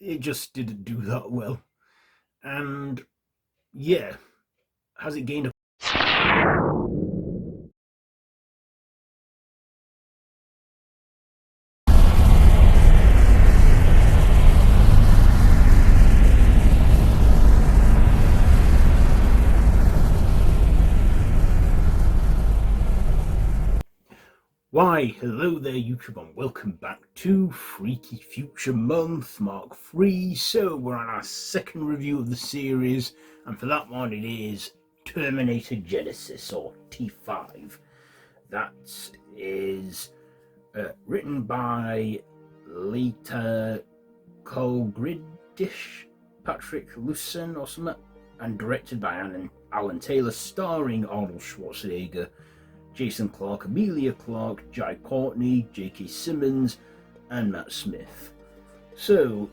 it just didn't do that well. And yeah, has it gained a Why, hello there, YouTube, and welcome back to Freaky Future Month Mark 3. So, we're on our second review of the series, and for that one, it is Terminator Genisys, or T5. That is written by Lita Colgridish, Patrick Lucen, or something, and directed by Alan Taylor, starring Arnold Schwarzenegger, Jason Clarke, Emilia Clark, Courtney, J.K. Simmons, and Matt Smith. So,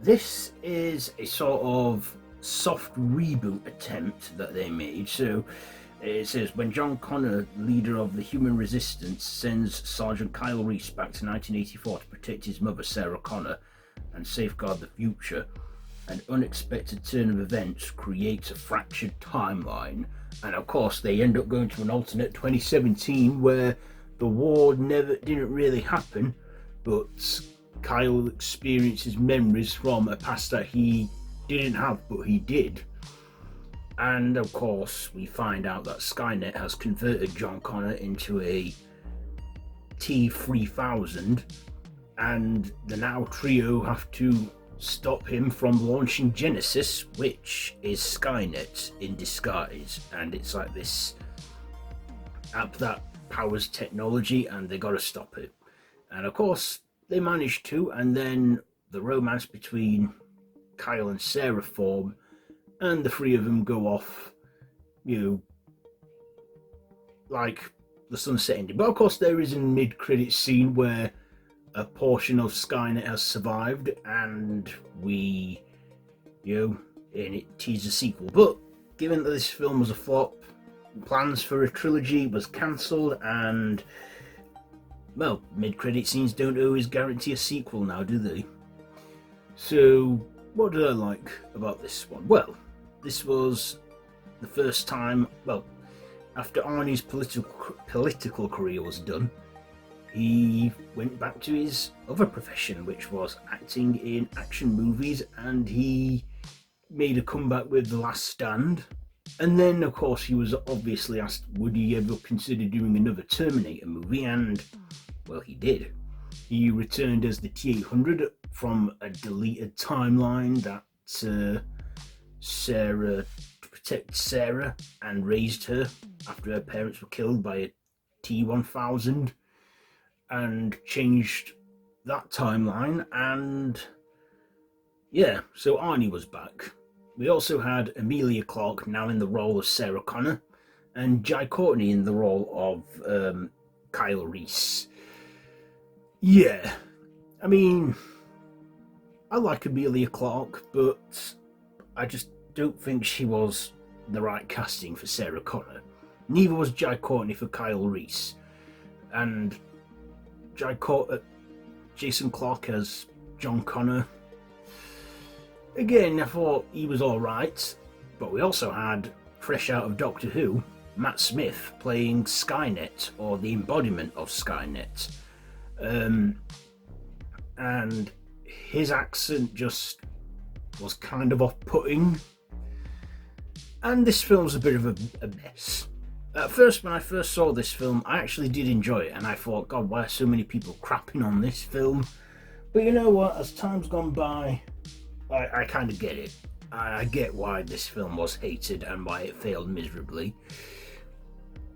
this is a sort of soft reboot attempt that they made. So, it says, when John Connor, leader of the Human Resistance, sends Sergeant Kyle Reese back to 1984 to protect his mother, Sarah Connor, and safeguard the future, an unexpected turn of events creates a fractured timeline. And of course, they end up going to an alternate 2017 where the war didn't really happen, but Kyle experiences memories from a past that he didn't have, but he did. And of course, we find out that Skynet has converted John Connor into a T-3000, and the now trio have to stop him from launching Genisys, which is Skynet in disguise. And it's like this app that powers technology, and they gotta stop it. And of course, they manage to, and then the romance between Kyle and Sarah form, and the three of them go off, like the sun setting. But of course, there is a mid-credit scene where a portion of Skynet has survived, and we, and it teases a sequel. But given that this film was a flop, plans for a trilogy was cancelled, and, well, mid-credit scenes don't always guarantee a sequel now, do they? So, what did I like about this one? Well, this was the first time, after Arnie's political career was done, he went back to his other profession, which was acting in action movies, and he made a comeback with The Last Stand. And then, of course, he was obviously asked, would he ever consider doing another Terminator movie? And, well, he did. He returned as the T-800 from a deleted timeline that Sarah, to protect Sarah and raised her after her parents were killed by a T-1000. And changed that timeline, and yeah, so Arnie was back. We also had Emilia Clark now in the role of Sarah Connor, and Jai Courtney in the role of Kyle Reese. Yeah, I mean, I like Emilia Clark, but I just don't think she was the right casting for Sarah Connor. Neither was Jai Courtney for Kyle Reese, and Jason Clarke as John Connor. Again, I thought he was alright, but we also had, fresh out of Doctor Who, Matt Smith playing Skynet, or the embodiment of Skynet. And his accent just was kind of off-putting. And this film's a bit of a mess. At first, when I first saw this film, I actually did enjoy it, and I thought, God, why are so many people crapping on this film? But you know what, as time's gone by, I kind of get it. I get why this film was hated and why it failed miserably.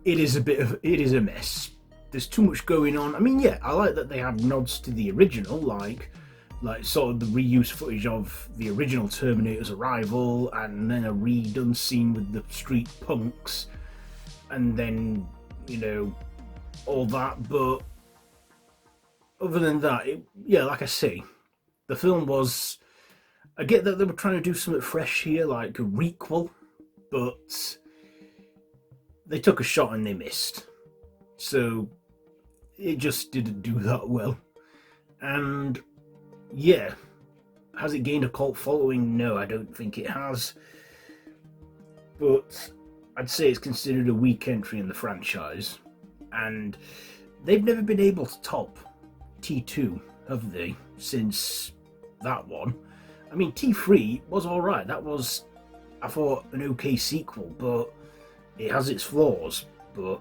It is a mess. There's too much going on. I mean, yeah, I like that they have nods to the original, like sort of the reuse footage of the original Terminator's arrival, and then a redone scene with the street punks, and then, all that. But other than that, like I say, the film was, I get that they were trying to do something fresh here, like a requel, but they took a shot and they missed. So it just didn't do that well. And yeah, Has it gained a cult following? No, I don't think it has. But I'd say it's considered a weak entry in the franchise. And they've never been able to top T2, have they, since that one? I mean, T3 was alright. That was, I thought, an okay sequel, but it has its flaws. But,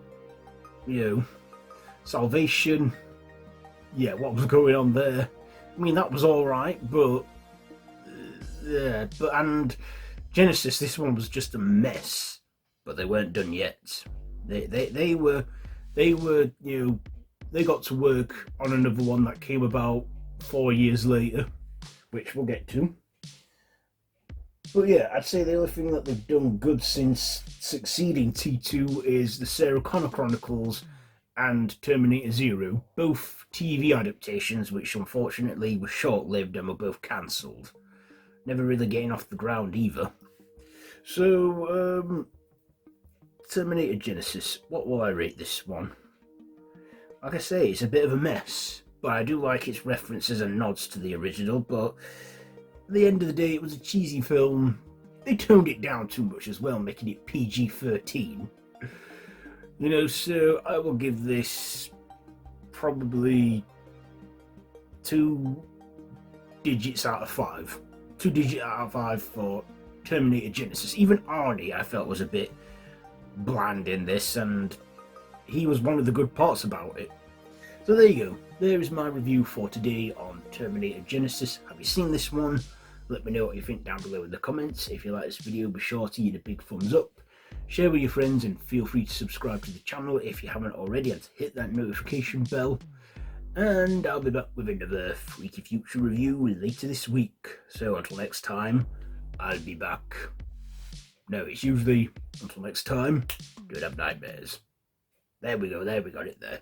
Salvation, yeah, what was going on there? I mean, that was alright, but and Genisys, this one was just a mess, but they weren't done yet. They were, they got to work on another one that came about 4 years later, which we'll get to. But yeah, I'd say the only thing that they've done good since succeeding T2 is the Sarah Connor Chronicles and Terminator Zero, both TV adaptations which unfortunately were short-lived and were both cancelled. Never really getting off the ground either. So, Terminator Genisys, what will I rate this one? Like I say, it's a bit of a mess, but I do like its references and nods to the original, but at the end of the day, it was a cheesy film. They toned it down too much as well, making it PG-13. So I will give this probably 2 digits out of 5. 2 digits out of 5 for Terminator Genisys. Even Arnie, I felt, was a bit bland in this, and he was one of the good parts about it. So there you go. There is my review for today on Terminator Genisys. Have you seen this one? Let me know what you think down below in the comments. If you like this video, be sure to give it a big thumbs up. Share with your friends and feel free to subscribe to the channel if you haven't already, and to hit that notification bell. And I'll be back with another Freaky Future review later this week. So until next time, I'll be back. No, it's usually until next time, don't have nightmares. There we go, there we got it there.